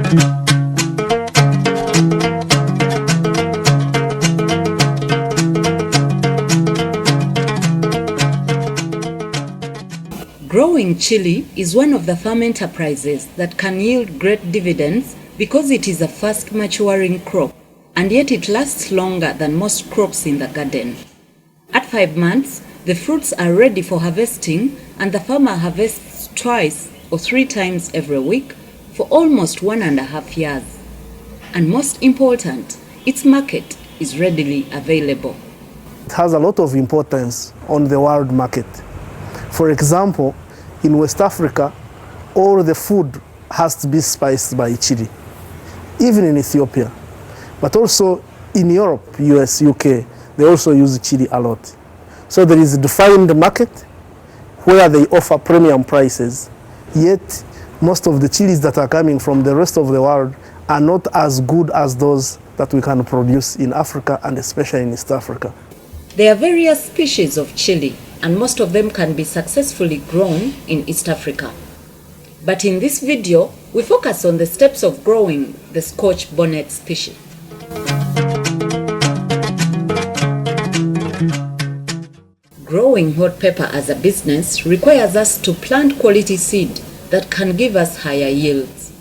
Growing chili is one of the farm enterprises that can yield great dividends because it is a fast maturing crop, and yet it lasts longer than most crops in the garden. At 5 months, the fruits are ready for harvesting, and the farmer harvests twice or 3 times every week for almost 1.5 years. And most important, its market is readily available. It has a lot of importance on the world market. For example, in West Africa, all the food has to be spiced by chili, even in Ethiopia. But also in Europe, US, UK, they also use chili a lot. So there is a defined market where they offer premium prices, yet most of the chilies that are coming from the rest of the world are not as good as those that we can produce in Africa, and especially in East Africa. There are various species of chili, and most of them can be successfully grown in East Africa. But in this video, we focus on the steps of growing the Scotch bonnet species. Growing hot pepper as a business requires us to plant quality seed that can give us higher yields.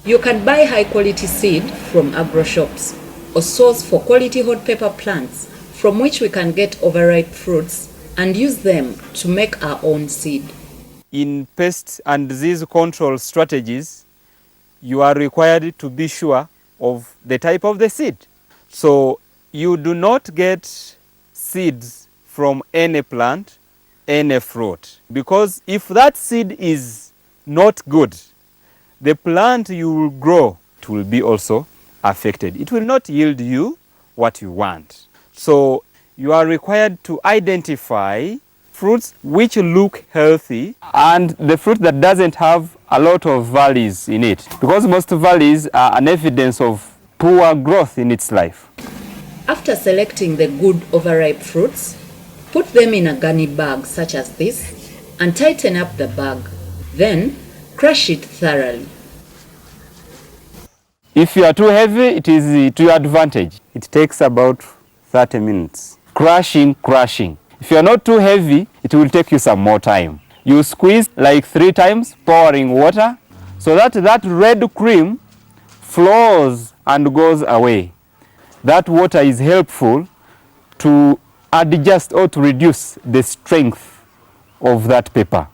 You can buy high quality seed from agro shops or source for quality hot pepper plants from which we can get overripe fruits and use them to make our own seed. In pest and disease control strategies, you are required to be sure of the type of the seed. So you do not get seeds from any plant, any fruit, because if that seed is not good, the plant you will grow, it will be also affected. It will not yield you what you want. So you are required to identify fruits which look healthy and the fruit that doesn't have a lot of valleys in it, because most valleys are an evidence of poor growth in its life. After selecting the good overripe fruits, put them in a gunny bag such as this and tighten up the bag. Then crush it thoroughly. If you are too heavy, it is to your advantage. It takes about 30 minutes. Crushing. If you are not too heavy, it will take you some more time. You squeeze like 3 times, pouring water, so that red cream flows and goes away. That water is helpful to adjust or to reduce the strength of that pepper.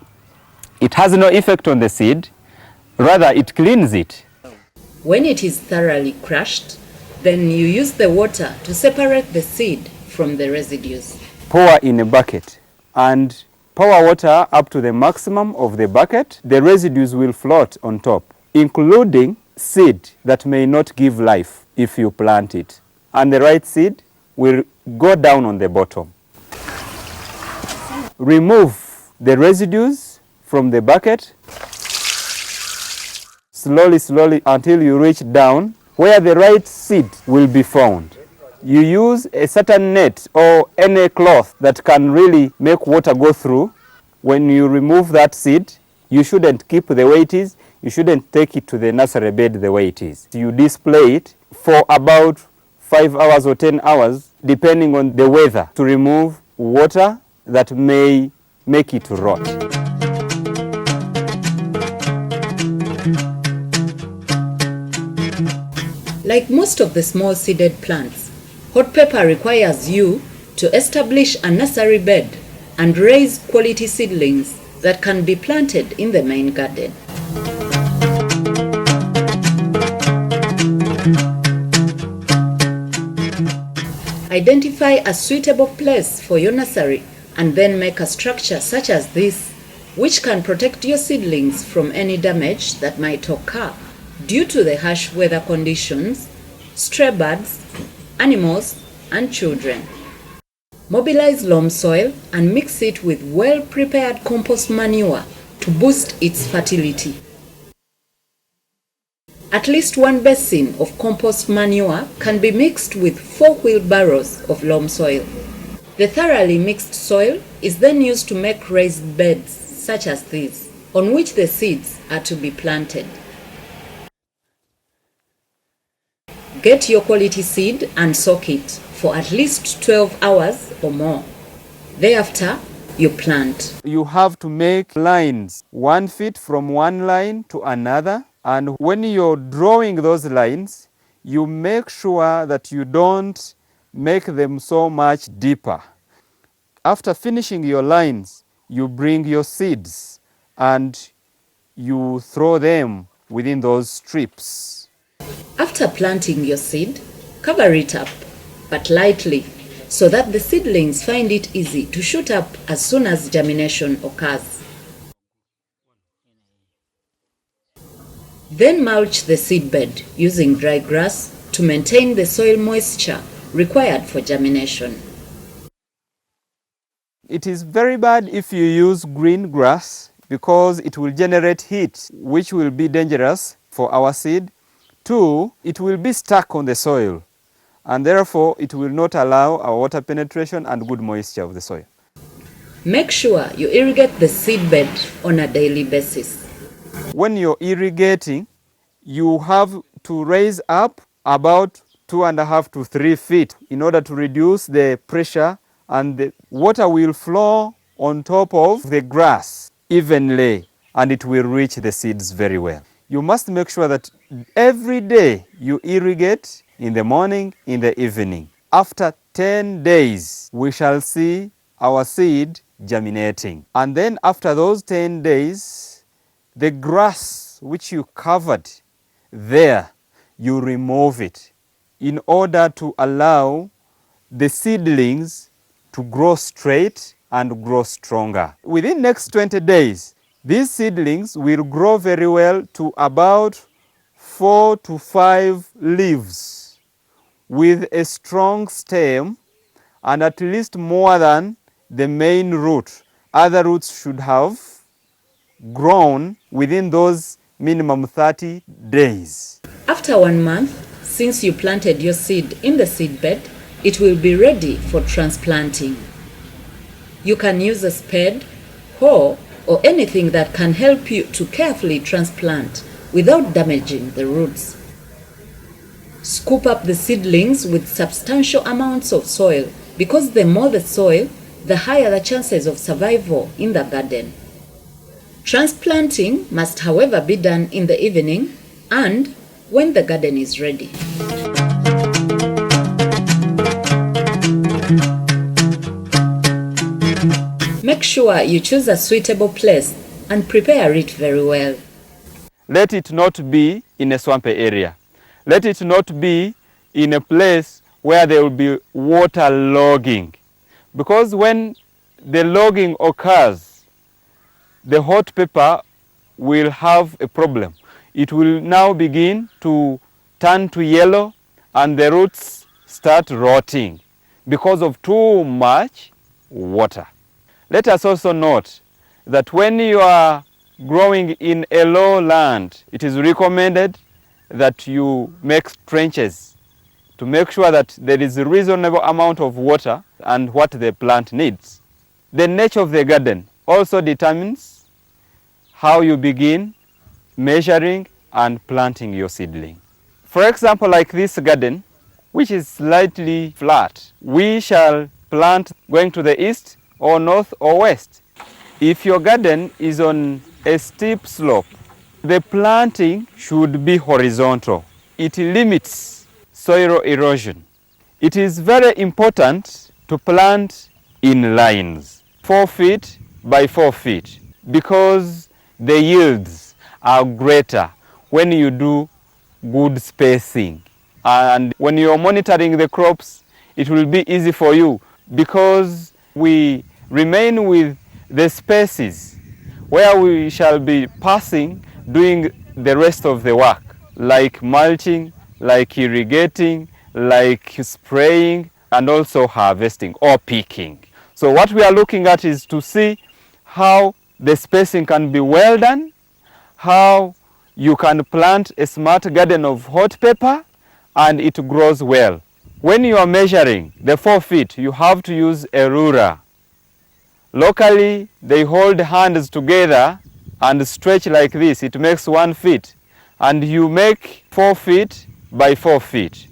It has no effect on the seed, rather it cleans it. When it is thoroughly crushed, then you use the water to separate the seed from the residues. Pour in a bucket and pour water up to the maximum of the bucket. The residues will float on top, including seed that may not give life if you plant it. And the right seed will go down on the bottom. Remove the residues from the bucket slowly until you reach down where the right seed will be found. You use a certain net or any cloth that can really make water go through. When you remove that seed, you shouldn't keep the way it is. You shouldn't take it to the nursery bed the way it is. You display it for about 5 hours or 10 hours, depending on the weather, to remove water that may make it rot. Like most of the small-seeded plants, hot pepper requires you to establish a nursery bed and raise quality seedlings that can be planted in the main garden. Identify a suitable place for your nursery and then make a structure such as this, which can protect your seedlings from any damage that might occur due to the harsh weather conditions, stray birds, animals, and children. Mobilize loam soil and mix it with well-prepared compost manure to boost its fertility. At least 1 basin of compost manure can be mixed with 4 wheelbarrows of loam soil. The thoroughly mixed soil is then used to make raised beds such as these, on which the seeds are to be planted. Get your quality seed and soak it for at least 12 hours or more. Thereafter, you plant. You have to make lines 1 feet from one line to another, and when you're drawing those lines, you make sure that you don't make them so much deeper. After finishing your lines, you bring your seeds and you throw them within those strips. After planting your seed, cover it up, but lightly, so that the seedlings find it easy to shoot up as soon as germination occurs. Then mulch the seedbed using dry grass to maintain the soil moisture required for germination. It is very bad if you use green grass because it will generate heat, which will be dangerous for our seed. 2, it will be stuck on the soil, and therefore it will not allow our water penetration and good moisture of the soil. Make sure you irrigate the seedbed on a daily basis. When you're irrigating, you have to raise up about 2.5 to 3 feet in order to reduce the pressure, and the water will flow on top of the grass evenly, and it will reach the seeds very well. You must make sure that every day you irrigate in the morning, in the evening. After 10 days, we shall see our seed germinating. And then after those 10 days, the grass which you covered there, you remove it in order to allow the seedlings to grow straight and grow stronger. Within next 20 days, these seedlings will grow very well to about 4 to 5 leaves with a strong stem and at least more than the main root. Other roots should have grown within those minimum 30 days. After 1 month, since you planted your seed in the seedbed, it will be ready for transplanting. You can use a spade, hoe, or anything that can help you to carefully transplant without damaging the roots. Scoop up the seedlings with substantial amounts of soil, because the more the soil, the higher the chances of survival in the garden. Transplanting must, however, be done in the evening and when the garden is ready. Make sure you choose a suitable place and prepare it very well. Let it not be in a swampy area. Let it not be in a place where there will be water logging. Because when the logging occurs, the hot pepper will have a problem. It will now begin to turn to yellow and the roots start rotting because of too much water. Let us also note that when you are growing in a low land, it is recommended that you make trenches to make sure that there is a reasonable amount of water and what the plant needs. The nature of the garden also determines how you begin measuring and planting your seedling. For example, like this garden, which is slightly flat, we shall plant going to the east or north or west. If your garden is on a steep slope, the planting should be horizontal. It limits soil erosion. It is very important to plant in lines, 4 feet by 4 feet, because the yields are greater when you do good spacing. And when you're monitoring the crops, it will be easy for you because we remain with the spaces where we shall be passing, doing the rest of the work, like mulching, like irrigating, like spraying, and also harvesting or picking. So what we are looking at is to see how the spacing can be well done, how you can plant a smart garden of hot pepper and it grows well. When you are measuring the 4 feet, you have to use a ruler. Locally, they hold hands together and stretch like this. It makes 1 feet. And you make 4 feet by 4 feet.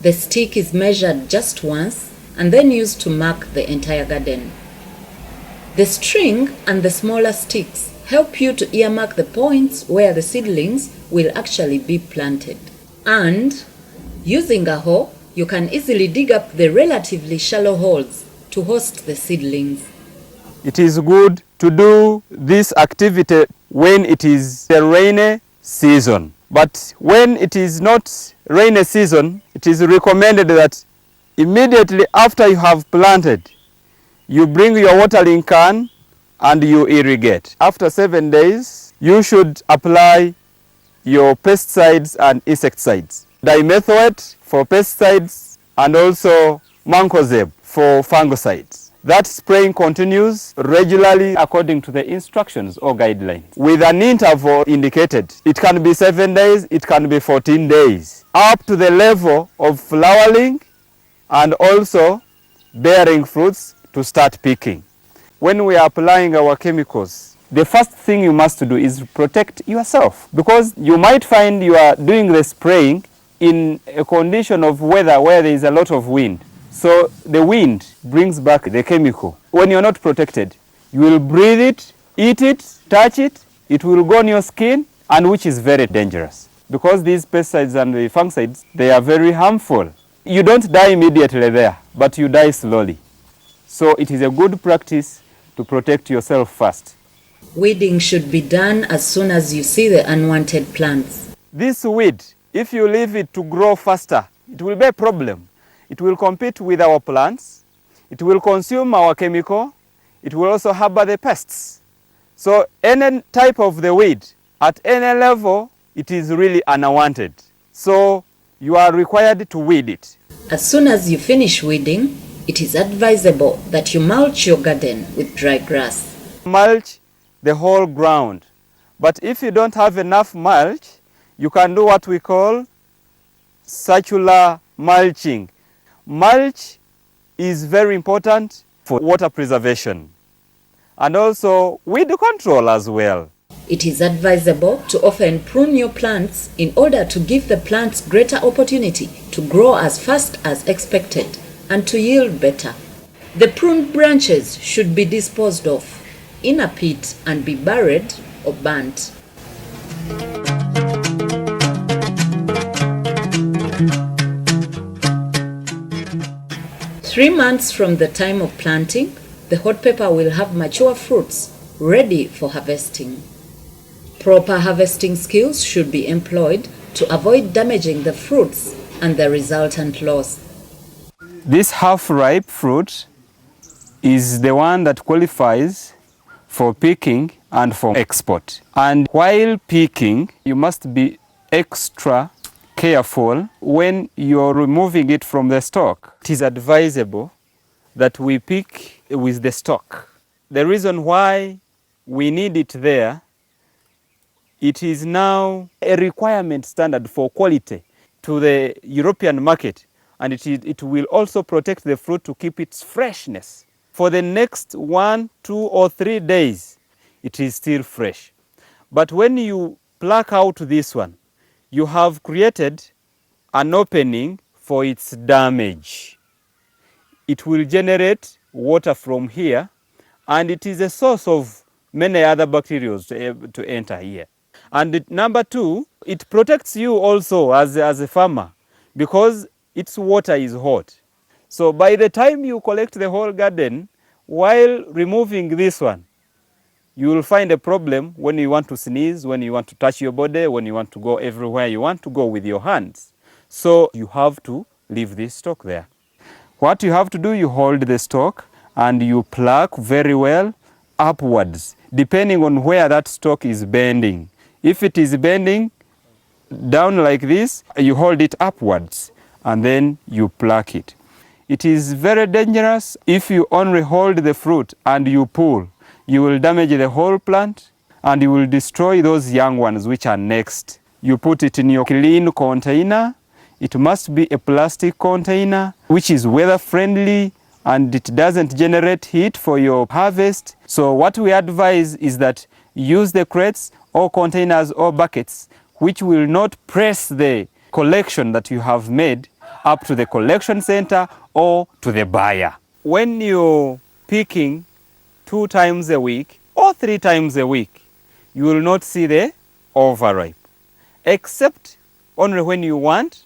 The stick is measured just once and then used to mark the entire garden. The string and the smaller sticks help you to earmark the points where the seedlings will actually be planted. And using a hoe, you can easily dig up the relatively shallow holes to host the seedlings. It is good to do this activity when it is the rainy season. But when it is not rainy season, it is recommended that immediately after you have planted, you bring your watering can and you irrigate. After 7 days, you should apply your pesticides and insecticides. Dimethoate for pesticides and also mancozeb for fungicides. That spraying continues regularly according to the instructions or guidelines with an interval indicated. It can be 7 days, it can be 14 days, up to the level of flowering and also bearing fruits to start picking. When we are applying our chemicals, the first thing you must do is protect yourself, because you might find you are doing the spraying in a condition of weather where there is a lot of wind. So the wind brings back the chemical. When you're not protected, you will breathe it, eat it, touch it, it will go on your skin, and which is very dangerous. Because these pesticides and the fungicides, they are very harmful. You don't die immediately there, but you die slowly. So it is a good practice to protect yourself first. Weeding should be done as soon as you see the unwanted plants. This weed, if you leave it to grow faster, it will be a problem. It will compete with our plants, it will consume our chemical, it will also harbor the pests. So any type of the weed, at any level, it is really unwanted. So you are required to weed it. As soon as you finish weeding, it is advisable that you mulch your garden with dry grass. Mulch the whole ground. But if you don't have enough mulch, you can do what we call circular mulching. Mulch is very important for water preservation and also weed control as well. It is advisable to often prune your plants in order to give the plants greater opportunity to grow as fast as expected and to yield better. The pruned branches should be disposed of in a pit and be buried or burnt. Three months from the time of planting, the hot pepper will have mature fruits ready for harvesting. Proper harvesting skills should be employed to avoid damaging the fruits and the resultant loss. This half-ripe fruit is the one that qualifies for picking and for export. And while picking, you must be extra careful when you're removing it from the stalk. It is advisable that we pick with the stalk. The reason why we need it there, it is now a requirement standard for quality to the European market, and it will also protect the fruit to keep its freshness. For the next 1, 2, or 3 days, it is still fresh. But when you pluck out this one, you have created an opening for its damage. It will generate water from here, and it is a source of many other bacteria to enter here. And number two, it protects you also as a farmer, because its water is hot. So by the time you collect the whole garden, while removing this one, you will find a problem when you want to sneeze, when you want to touch your body, when you want to go everywhere you want to go with your hands. So you have to leave this stalk there. What you have to do, you hold the stalk and you pluck very well upwards, depending on where that stalk is bending. If it is bending down like this, you hold it upwards and then you pluck it. It is very dangerous if you only hold the fruit and you pull. You will damage the whole plant and you will destroy those young ones which are next. You put it in your clean container. It must be a plastic container which is weather friendly and it doesn't generate heat for your harvest. So what we advise is that use the crates or containers or buckets which will not press the collection that you have made up to the collection center or to the buyer. When you're picking 2 times a week or 3 times a week, you will not see the overripe, except only when you want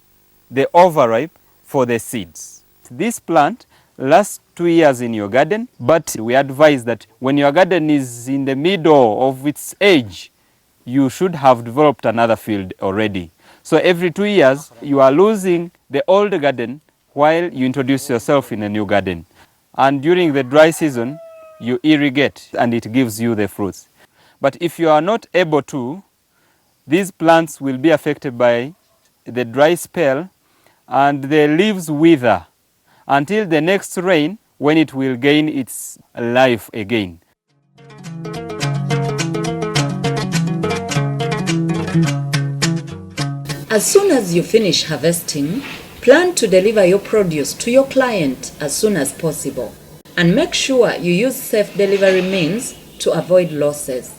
the overripe for the seeds. This plant lasts 2 years in your garden, but we advise that when your garden is in the middle of its age, you should have developed another field already. So every 2 years, you are losing the old garden while you introduce yourself in a new garden. And during the dry season, you irrigate and it gives you the fruits. But if you are not able to, these plants will be affected by the dry spell and the leaves wither until the next rain, when it will gain its life again. As soon as you finish harvesting, plan to deliver your produce to your client as soon as possible. And make sure you use safe delivery means to avoid losses.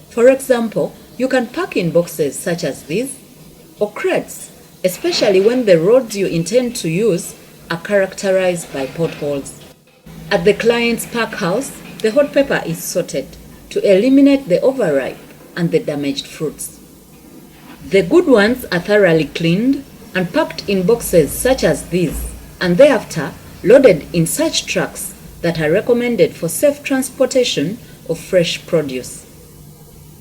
For example, you can pack in boxes such as these or crates, especially when the roads you intend to use are characterized by potholes. At the client's pack house, the hot pepper is sorted to eliminate the overripe and the damaged fruits. The good ones are thoroughly cleaned and packed in boxes such as these, and thereafter loaded in such trucks that are recommended for safe transportation of fresh produce.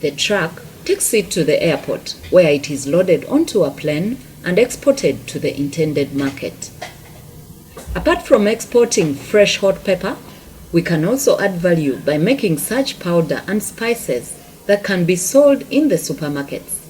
The truck takes it to the airport, where it is loaded onto a plane and exported to the intended market. Apart from exporting fresh hot pepper, we can also add value by making such powder and spices that can be sold in the supermarkets.